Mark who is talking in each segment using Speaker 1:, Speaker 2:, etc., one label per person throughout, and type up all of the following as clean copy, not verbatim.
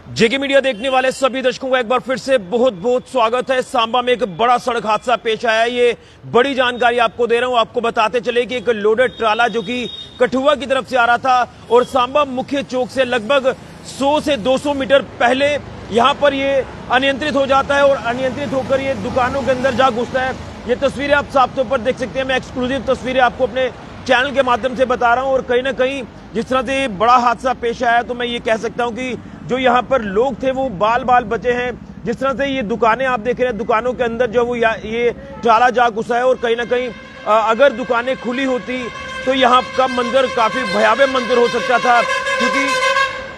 Speaker 1: जेके media देखने वाले सभी दर्शकों का एक बार फिर से बहुत बहुत स्वागत है। सांबा में एक बड़ा सड़क हादसा पेश आया है। ये बड़ी जानकारी आपको दे रहा हूं। आपको बताते चले कि एक लोडेड ट्राला जो कि कठुआ की तरफ से आ रहा था और सांबा मुख्य चौक से लगभग 100 से 200 मीटर पहले यहां पर ये अनियंत्रित हो जाता है और अनियंत्रित होकर ये दुकानों के अंदर जा घुसता है। ये तस्वीरें आप साफ तौर पर देख सकते हैं। मैं एक्सक्लूसिव तस्वीरें आपको अपने चैनल के माध्यम से बता रहा हूं और कहीं ना कहीं जिस तरह से बड़ा हादसा पेश आया तो मैं ये कह सकता हूं कि जो यहाँ पर लोग थे वो बाल बाल बचे हैं। जिस तरह से ये दुकानें आप देख रहे हैं, दुकानों के अंदर जो वो ये ट्राला जा घुसा है और कहीं ना कहीं अगर दुकानें खुली होती तो यहाँ का मंजर काफी भयावह मंजर हो सकता था, क्योंकि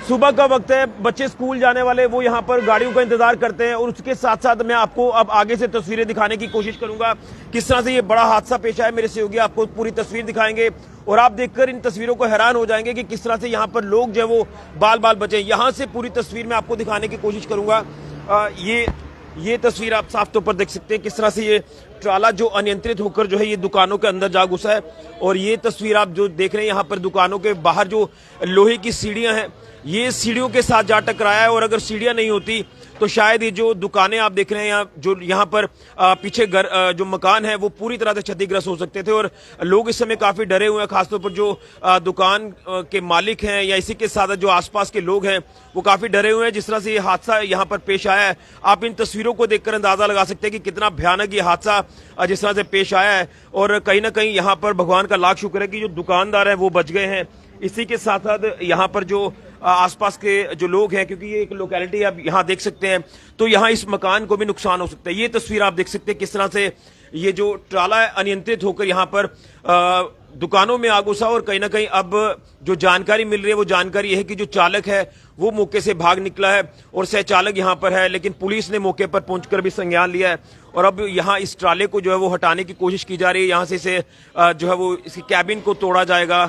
Speaker 1: सुबह का वक्त है, बच्चे स्कूल जाने वाले वो यहाँ पर गाड़ियों का इंतजार करते हैं। और उसके साथ साथ मैं आपको अब आगे से तस्वीरें दिखाने की कोशिश करूंगा किस तरह से ये बड़ा हादसा पेश आया। मेरे सहयोगी आपको पूरी तस्वीर दिखाएंगे और आप देखकर इन तस्वीरों को हैरान हो जाएंगे कि किस तरह से यहाँ पर लोग जो है वो बाल बाल बचे। यहाँ से पूरी तस्वीर में आपको दिखाने की कोशिश करूंगा। ये तस्वीर आप साफ तौर पर देख सकते हैं किस तरह से ये ट्राला जो अनियंत्रित होकर जो है ये दुकानों के अंदर जा घुसा है। और ये तस्वीर आप जो देख रहे हैं यहाँ पर दुकानों के बाहर जो लोहे की सीढ़ियां हैं, ये सीढ़ियों के साथ जा टकराया है। और अगर सीढ़ियां नहीं होती तो शायद ये जो दुकानें आप देख रहे हैं जो यहाँ पर पीछे घर जो मकान है वो पूरी तरह से क्षतिग्रस्त हो सकते थे। और लोग इस समय काफी डरे हुए हैं, खासतौर पर जो दुकान के मालिक हैं या इसी के साथ जो आसपास के लोग हैं वो काफी डरे हुए हैं। जिस तरह से ये हादसा यहाँ पर पेश आया है, आप इन तस्वीरों को देखकर अंदाजा लगा सकते हैं कि कितना भयानक ये हादसा जिस तरह से पेश आया है। और कहीं ना कहीं यहाँ पर भगवान का लाख शुक्र है कि जो दुकानदार है वो बच गए हैं। इसी के साथ साथ यहाँ पर जो आसपास के जो लोग हैं, क्योंकि ये एक लोकेलिटी आप यहाँ देख सकते हैं, तो यहाँ इस मकान को भी नुकसान हो सकता है। ये तस्वीर आप देख सकते हैं किस तरह से ये जो ट्राला है अनियंत्रित होकर यहाँ पर दुकानों में आ घुसा। और कहीं ना कहीं अब जो जानकारी मिल रही है वो जानकारी यह है कि जो चालक है वो मौके से भाग निकला है और सह चालक यहाँ पर है, लेकिन पुलिस ने मौके पर पहुंचकर भी संज्ञान लिया है। और अब यहाँ इस ट्राले को जो है वो हटाने की कोशिश की जा रही है। यहाँ से इसे जो है वो इसकी कैबिन को तोड़ा जाएगा,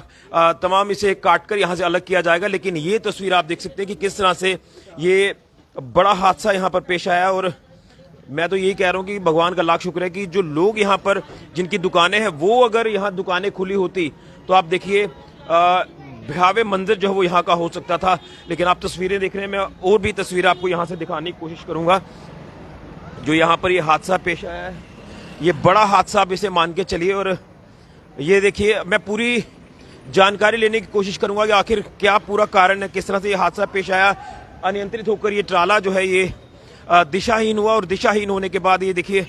Speaker 1: तमाम इसे काटकर यहाँ से अलग किया जाएगा। लेकिन ये तस्वीर आप देख सकते हैं कि किस तरह से ये बड़ा हादसा यहाँ पर पेश आया। और मैं तो यही कह रहा हूँ कि भगवान का लाख शुक्र है कि जो लोग यहाँ पर जिनकी दुकानें हैं वो अगर यहाँ दुकानें खुली होती तो आप देखिए भयावह मंजर जो है वो यहाँ का हो सकता था। लेकिन आप तस्वीरें देख रहे हैं, मैं और भी तस्वीरें आपको यहाँ से दिखाने की कोशिश करूंगा। जो यहाँ पर ये हादसा पेश आया है, ये बड़ा हादसा आप इसे मान के चलिए। और ये देखिए, मैं पूरी जानकारी लेने की कोशिश करूंगा कि आखिर क्या पूरा कारण है, किस तरह से ये हादसा पेश आया। अनियंत्रित होकर ये ट्राला जो है ये दिशाहीन हुआ और दिशाहीन होने के बाद ये देखिए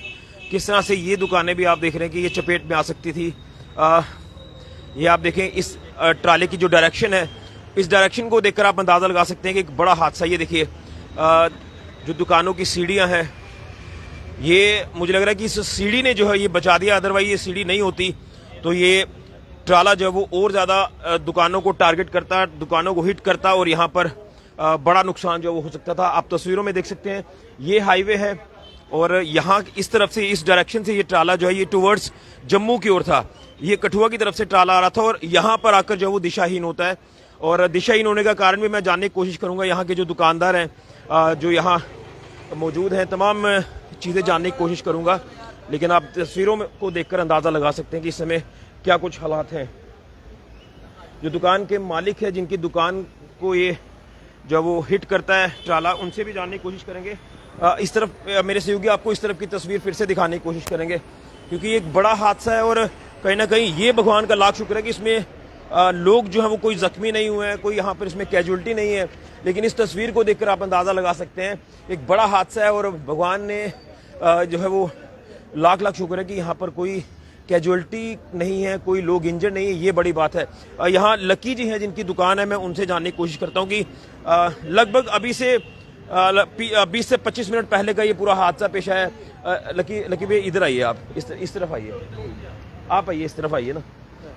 Speaker 1: किस तरह से ये दुकानें भी आप देख रहे हैं कि ये चपेट में आ सकती थी। ये आप देखें इस ट्राले की जो डायरेक्शन है, इस डायरेक्शन को देखकर आप अंदाजा लगा सकते हैं कि एक बड़ा हादसा। ये देखिए जो दुकानों की सीढ़ियां हैं, ये मुझे लग रहा है कि इस सीढ़ी ने जो है ये बचा दिया। अदरवाइज ये सीढ़ी नहीं होती तो ये ट्राला जो है वो और ज्यादा दुकानों को टारगेट करता, दुकानों को हिट करता और यहाँ पर बड़ा नुकसान जो वो हो सकता था। आप तस्वीरों में देख सकते हैं ये हाईवे है और यहाँ इस तरफ से, इस डायरेक्शन से ये ट्राला जो है ये टुवर्ड्स जम्मू की ओर था। ये कठुआ की तरफ से ट्राला आ रहा था और यहाँ पर आकर जो है वो दिशाहीन होता है। और दिशाहीन होने का कारण भी मैं जानने की कोशिश करूंगा। यहाँ के जो दुकानदार हैं जो यहाँ मौजूद हैं, तमाम चीज़ें जानने की कोशिश करूंगा। लेकिन आप तस्वीरों में को देखकर अंदाजा लगा सकते हैं कि इस समय क्या कुछ हालात हैं। जो दुकान के मालिक है, जिनकी दुकान को ये जो वो हिट करता है ट्राला, उनसे भी जानने की कोशिश करेंगे। इस तरफ मेरे सहयोगी आपको इस तरफ की तस्वीर फिर से दिखाने की कोशिश करेंगे, क्योंकि एक बड़ा हादसा है। और कहीं ना कहीं ये भगवान का लाख शुक्र है कि इसमें लोग जो है वो कोई जख्मी नहीं हुए हैं, कोई यहाँ पर इसमें कैजुअलिटी नहीं है। लेकिन इस तस्वीर को देखकर आप अंदाजा लगा सकते हैं एक बड़ा हादसा है और भगवान ने जो है वो लाख लाख शुक्र है कि यहाँ पर कोई कैजुअलिटी नहीं है, कोई लोग इंजर्ड नहीं है। ये बड़ी बात है। यहाँ लकी जी हैं जिनकी दुकान है, मैं उनसे जानने की कोशिश करता हूँ कि लगभग अभी से 20 से 25 मिनट पहले का ये पूरा हादसा पेश आया है। लकी भाई इधर आइए, आप इस तरफ आइए, आप आइए, इस तरफ आइए ना।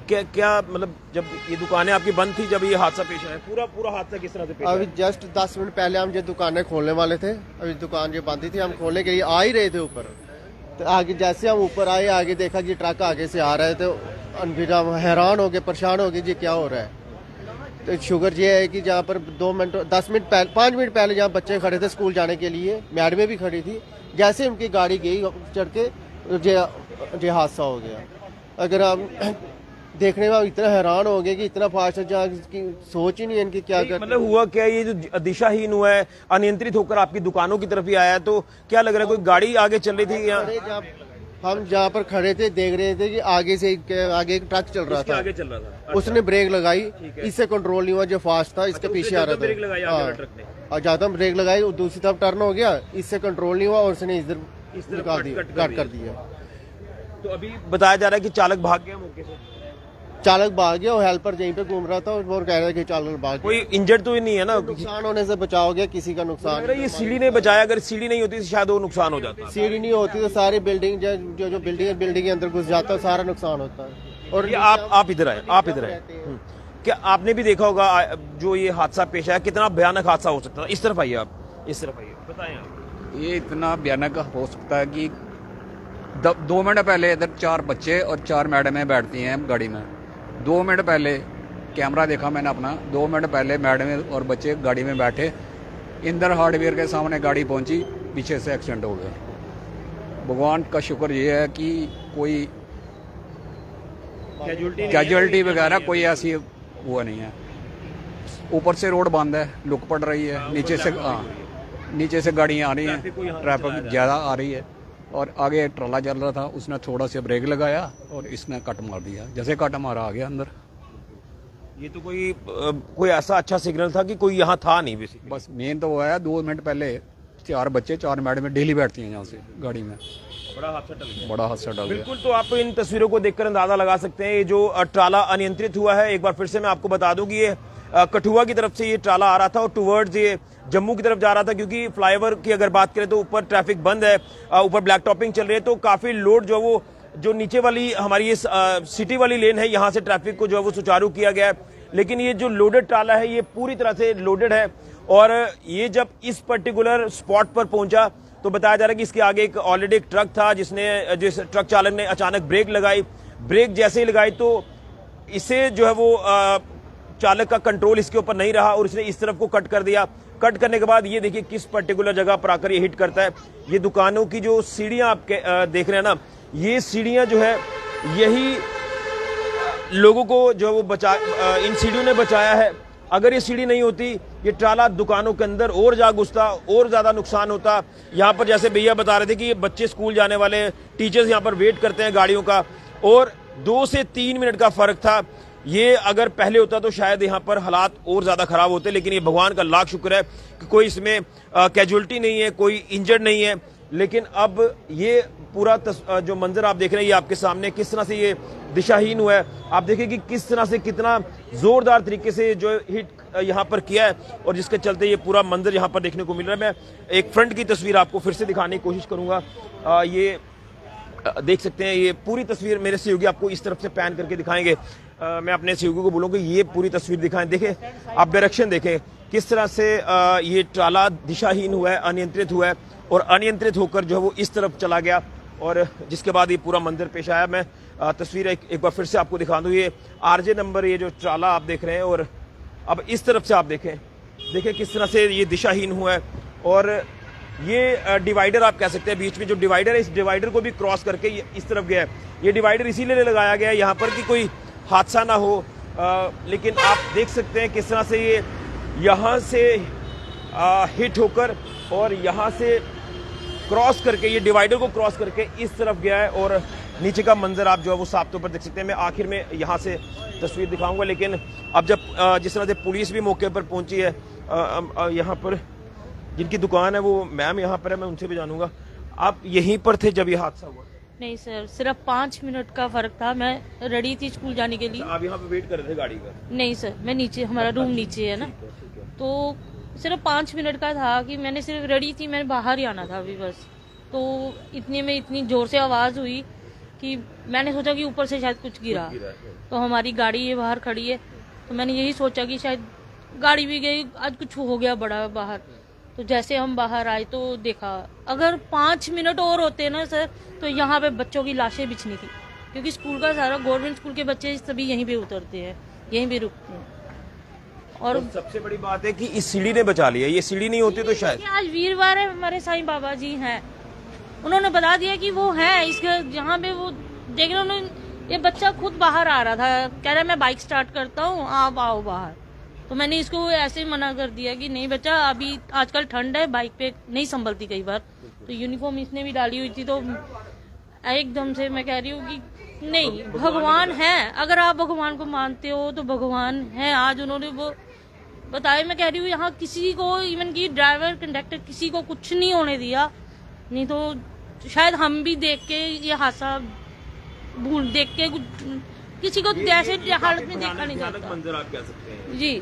Speaker 1: क्या मतलब जब ये दुकानें आपकी बंद थी जब ये हादसा पेश आया, पूरा हादसा किस तरह से पेश आया?
Speaker 2: अभी जस्ट 10 मिनट पहले हम ये दुकानें खोलने वाले थे, अभी दुकान जो बंद थी हम खोलने के लिए आ ही रहे थे ऊपर। तो आगे जैसे हम ऊपर आए, आगे देखा कि ट्रक आगे से आ रहा है, तो फिर हम हैरान हो गए, परेशान हो गए जी क्या हो रहा है। तो शुगर ये है कि जहाँ पर 5 मिनट पहले जहाँ बच्चे खड़े थे स्कूल जाने के लिए, मैडमें भी खड़ी थी, जैसे उनकी गाड़ी गई चढ़ के ये हादसा हो गया। अगर हम देखने में इतना हैरान हो गए कि इतना फास्ट जहाँ की सोच ही नहीं है इनकी क्या कर।
Speaker 1: मतलब हुआ क्या, ये जो दिशाहीन हुआ है, अनियंत्रित होकर आपकी दुकानों की तरफ ही आया है, तो क्या लग रहा है कोई गाड़ी आगे चल रही थी यहाँ?
Speaker 2: हम जहाँ पर खड़े थे देख रहे थे कि आगे से आगे एक ट्रक चल रहा था,
Speaker 1: आगे चल रहा था।
Speaker 2: उसने ब्रेक लगाई, इससे कंट्रोल नहीं हुआ, जो फास्ट था इसके पीछे आ रहा था।
Speaker 1: ब्रेक लगाई आगे वाले ट्रक ने।
Speaker 2: और जहाँ तक ब्रेक लगाई वो दूसरी तरफ टर्न हो गया, इससे कंट्रोल नहीं हुआ और उसने इधर निकाल दिया, कट कर दिया।
Speaker 1: तो अभी बताया जा रहा है कि चालक भाग गया मौके से।
Speaker 2: चालक भाग गया और हेल्पर यहीं पे घूम रहा था और वो कह रहा है कि चालक भाग गया।
Speaker 1: कोई इंजर्ड तो नहीं है ना?
Speaker 2: नुकसान होने से बचाव हो गया, किसी का नुकसान।
Speaker 1: ये सीढ़ी ने बचाया, अगर सीढ़ी नहीं होती तो शायद वो नुकसान हो जाता।
Speaker 2: सीढ़ी नहीं होती तो सारी बिल्डिंग जो बिल्डिंग के अंदर घुस जाता है, सारा नुकसान होता है। और
Speaker 1: ये आप इधर आए, आप इधर आए। क्या आपने भी देखा होगा जो ये हादसा पेश आया, कितना भयानक हादसा हो सकता था? इस तरफ आइए आप, इस तरफ आइए, बताएं आप।
Speaker 3: ये इतना भयानक हो सकता है कि 2 मिनट पहले इधर 4 बच्चे और 4 मैडमें बैठती हैं गाड़ी में। 2 मिनट पहले कैमरा देखा मैंने अपना, 2 मिनट पहले मैडमें और बच्चे गाड़ी में बैठे, इंदर हार्डवेयर के सामने गाड़ी पहुंची, पीछे से एक्सीडेंट हो गया। भगवान का शुक्र ये है कि कोई कैजुअलिटी वगैरह कोई ऐसी हुआ नहीं है। ऊपर से रोड बंद है, लुक पड़ रही है, नीचे से गाड़ियाँ आ रही हैं, ट्रैफिक ज़्यादा आ रही है। और आगे एक ट्राला चल रहा था, उसने थोड़ा सा ब्रेक लगाया और इसने कट मार दिया, जैसे कट मारा आ गया अंदर।
Speaker 1: ये तो कोई ऐसा अच्छा सिग्नल था कि कोई यहाँ था नहीं बेसिकली।
Speaker 3: बस मेन तो वो है, 2 मिनट पहले 4 बच्चे 4 मैडमें डेली बैठती हैं यहाँ से गाड़ी में,
Speaker 1: बड़ा हादसा टल गया।
Speaker 3: बड़ा हादसा टल गया।
Speaker 1: बिल्कुल, तो आप इन तस्वीरों को देखकर अंदाजा लगा सकते हैं, ये जो ट्राला अनियंत्रित हुआ है। एक बार फिर से मैं आपको बता दूं कि ये कठुआ की तरफ से ये ट्राला आ रहा था और टुवर्ड्स ये जम्मू की तरफ जा रहा था, क्योंकि फ्लाईओवर की अगर बात करें तो ऊपर ट्रैफिक बंद है, ऊपर ब्लैक टॉपिंग चल रही है, तो काफी लोड जो वो जो नीचे वाली हमारी ये सिटी वाली लेन है, यहाँ से ट्रैफिक को जो है वो सुचारू किया गया है। लेकिन ये जो लोडेड ट्राला है ये पूरी तरह से लोडेड है, और ये जब इस पर्टिकुलर स्पॉट पर पहुंचा तो बताया जा रहा है कि इसके आगे एक ऑलरेडी एक ट्रक था, जिस ट्रक चालक ने अचानक ब्रेक लगाई। ब्रेक जैसे ही लगाई तो इसे जो है वो चालक का कंट्रोल इसके ऊपर नहीं रहा और इसने इस तरफ को कट कर दिया। कट करने के बाद ये देखिए किस पर्टिकुलर जगह पर आकर ये हिट करता है। ये दुकानों की जो सीढ़ियां आप देख रहे हैं ना, ये सीढ़ियां जो है यही लोगों को जो वो इन सीढ़ियों ने बचाया है। अगर ये सीढ़ी नहीं होती, ये ट्राला दुकानों के अंदर और जा घुसता, और ज्यादा नुकसान होता। यहाँ पर जैसे भैया बता रहे थे कि ये बच्चे स्कूल जाने वाले, टीचर्स यहाँ पर वेट करते हैं गाड़ियों का, और 2 से 3 मिनट का फर्क था। ये अगर पहले होता तो शायद यहाँ पर हालात और ज्यादा खराब होते, लेकिन ये भगवान का लाख शुक्र है कि कोई इसमें कैजुअलिटी नहीं है, कोई इंजर्ड नहीं है। लेकिन अब ये पूरा जो मंजर आप देख रहे हैं ये आपके सामने किस तरह से ये दिशाहीन हुआ है। आप देखिए कि किस तरह से कितना जोरदार तरीके से जो हिट यहाँ पर किया है, और जिसके चलते ये पूरा मंजर यहाँ पर देखने को मिल रहा है। मैं एक फ्रंट की तस्वीर आपको फिर से दिखाने की कोशिश करूंगा। ये देख सकते हैं, ये पूरी तस्वीर मेरे सहयोगी आपको इस तरफ से पैन करके दिखाएंगे। मैं अपने सहयोगी को बोलूँगा ये पूरी तस्वीर दिखाएं। देखें आप, डायरेक्शन देखें किस तरह से ये ट्राला दिशाहीन हुआ है, अनियंत्रित हुआ है, और अनियंत्रित होकर जो है वो इस तरफ चला गया, और जिसके बाद ये पूरा मंजर पेश आया। मैं तस्वीर एक बार फिर से आपको दिखा दूं। ये आरजे नंबर, ये जो ट्राला आप देख रहे हैं, और अब इस तरफ से आप देखें किस तरह से ये दिशाहीन हुआ है। और ये डिवाइडर आप कह सकते हैं, बीच में जो डिवाइडर है, इस डिवाइडर को भी क्रॉस करके ये इस तरफ गया है। ये डिवाइडर इसीलिए लगाया गया है यहाँ पर कि कोई हादसा ना हो, लेकिन आप देख सकते हैं किस तरह से ये यहाँ से हिट होकर और यहाँ से क्रॉस करके, ये डिवाइडर को क्रॉस करके इस तरफ गया है, और नीचे का मंजर आप जो है वो साफ तौर पर देख सकते हैं। मैं आखिर में यहाँ से तस्वीर दिखाऊंगा, लेकिन अब जब जिस तरह से पुलिस भी मौके पर पहुंची है, यहाँ पर जिनकी दुकान है वो मैम यहाँ पर है, मैं उनसे भी जानूंगा। आप यहीं पर थे जब ये हादसा हुआ?
Speaker 4: नहीं सर, सिर्फ 5 मिनट का फर्क था। मैं रेडी थी स्कूल जाने के लिए।
Speaker 1: आप यहाँ पे वेट कर रहे थे गाड़ी का?
Speaker 4: नहीं सर, मैं नीचे, हमारा रूम नीचे है ना, तो सिर्फ 5 मिनट का था कि मैंने सिर्फ रेडी थी, मैंने बाहर ही आना था अभी बस। तो इतने में इतनी जोर से आवाज़ हुई कि मैंने सोचा कि ऊपर से शायद कुछ गिरा। तो हमारी गाड़ी ये बाहर खड़ी है, तो मैंने यही सोचा कि शायद गाड़ी भी गई, आज कुछ हो गया बड़ा बाहर। तो जैसे हम बाहर आए तो देखा, अगर 5 मिनट और होते ना सर, तो यहाँ पे बच्चों की लाशें बिछनी थी, क्योंकि स्कूल का सारा गवर्नमेंट स्कूल के बच्चे सभी यहीं पे उतरते हैं, यहीं पे रुकते हैं। और
Speaker 1: तो सबसे बड़ी बात है कि इस सीढ़ी ने बचा लिया। ये सीढ़ी नहीं होती तो शायद।
Speaker 4: आज वीरवार है, हमारे साईं बाबा जी हैं, उन्होंने बता दिया कि वो है इसके, जहाँ पे वो देख रहे, उन्होंने ये बच्चा खुद बाहर आ रहा था, कह रहा है मैं बाइक स्टार्ट करता हूँ, आप आओ बाहर। तो मैंने इसको ऐसे ही मना कर दिया कि नहीं बच्चा, अभी आजकल ठंड है, बाइक पे नहीं संभलती कई बार। तो यूनिफॉर्म इसने भी डाली हुई थी, तो एकदम से मैं कह रही हूँ कि नहीं, भगवान है, अगर आप भगवान को मानते हो तो भगवान है। आज उन्होंने वो बताया, मैं कह रही हूँ यहाँ किसी को, इवन की ड्राइवर कंडक्टर किसी को कुछ नहीं होने दिया, नहीं तो शायद हम भी देख के ये हादसा देख के किसी को ऐसे हालत में देखा नहीं जाता।
Speaker 1: मंजर आप कह सकते हैं
Speaker 4: जी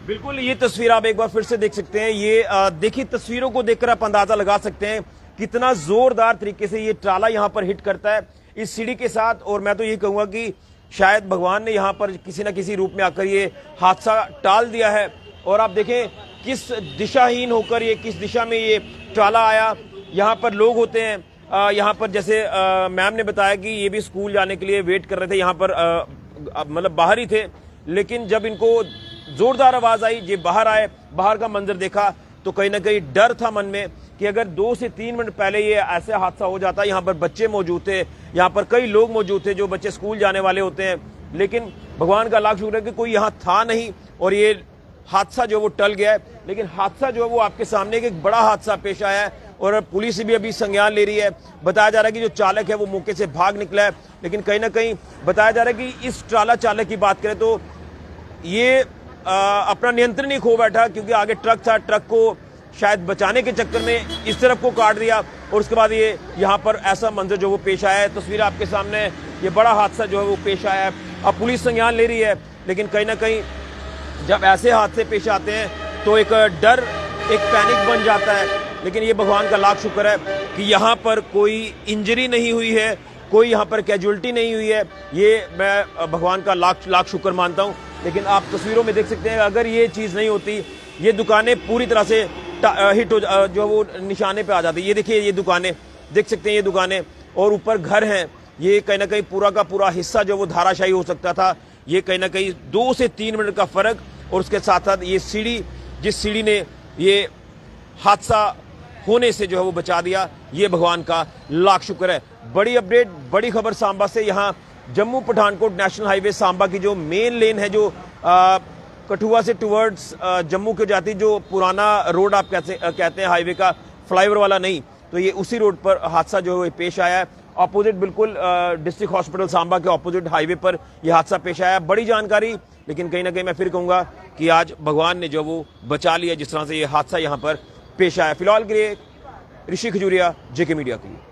Speaker 1: बिल्कुल। ये तस्वीर आप एक बार फिर से देख सकते हैं। ये देखिए, तस्वीरों को देखकर आप अंदाजा लगा सकते हैं कितना जोरदार तरीके से ये ट्राला यहाँ पर हिट करता है इस सीढ़ी के साथ। और मैं तो ये कहूंगा कि शायद भगवान ने यहाँ पर किसी न किसी रूप में आकर ये हादसा टाल दिया है। और आप देखें किस दिशाहीन होकर ये, किस दिशा में ये ट्राला आया। यहाँ पर लोग होते हैं, यहाँ पर जैसे मैम ने बताया कि ये भी स्कूल जाने के लिए वेट कर रहे थे, यहाँ पर मतलब बाहर ही थे, लेकिन जब इनको जोरदार आवाज आई, ये बाहर आए, बाहर का मंजर देखा तो कहीं ना कहीं डर था मन में कि अगर 2 से 3 मिनट पहले ये ऐसा हादसा हो जाता। यहाँ पर बच्चे मौजूद थे, यहाँ पर कई लोग मौजूद थे जो बच्चे स्कूल जाने वाले होते हैं, लेकिन भगवान का लाख शुक्र है कि कोई यहाँ था नहीं और ये हादसा जो वो टल गया है। लेकिन हादसा जो है वो आपके सामने एक बड़ा हादसा पेश आया है और पुलिस भी अभी संज्ञान ले रही है। बताया जा रहा है कि जो चालक है वो मौके से भाग निकला है, लेकिन कहीं ना कहीं बताया जा रहा है कि इस ट्राला चालक की बात करें तो ये अपना नियंत्रण ही खो बैठा, क्योंकि आगे ट्रक था, ट्रक को शायद बचाने के चक्कर में इस तरफ को काट दिया और उसके बाद ये यहाँ पर ऐसा मंजर जो वो पेश आया है। तस्वीर आपके सामने, ये बड़ा हादसा जो है वो पेश आया है। अब पुलिस संज्ञान ले रही है, लेकिन कहीं ना कहीं जब ऐसे हादसे पेश आते हैं तो एक डर, एक पैनिक बन जाता है। लेकिन ये भगवान का लाख शुक्र है कि यहाँ पर कोई इंजरी नहीं हुई है, कोई यहाँ पर कैजुअलिटी नहीं हुई है। ये मैं भगवान का लाख शुक्र मानता हूँ। लेकिन आप तस्वीरों में देख सकते हैं, अगर ये चीज़ नहीं होती, ये दुकानें पूरी तरह से हिट हो जो वो निशाने पे आ जाती। ये देखिए, ये दुकानें देख सकते हैं, ये दुकानें और ऊपर घर हैं, ये कहीं ना कहीं पूरा का पूरा हिस्सा जो वो धाराशायी हो सकता था। ये कहीं ना कहीं 2 से 3 मिनट का फर्क, और उसके साथ साथ ये सीढ़ी, जिस सीढ़ी ने ये हादसा होने से जो है वो बचा दिया, ये भगवान का लाख शुक्र है। बड़ी अपडेट, बड़ी खबर सांबा से। यहाँ जम्मू पठानकोट नेशनल हाईवे सांबा की जो मेन लेन है, जो कठुआ से टुवर्ड्स जम्मू को जाती, जो पुराना रोड आप कहते हैं हाईवे का, फ्लाईओवर वाला नहीं, तो ये उसी रोड पर हादसा जो है पेश आया है। ऑपोजिट, बिल्कुल डिस्ट्रिक्ट हॉस्पिटल सांबा के ऑपोजिट हाईवे पर यह हादसा पेश आया। बड़ी जानकारी, लेकिन कहीं ना कहीं मैं फिर कहूंगा कि आज भगवान ने जो वो बचा लिया, जिस तरह से ये हादसा यहाँ पर पेश आया। फिलहाल के लिए ऋषि खजूरिया, जेके मीडिया के लिए।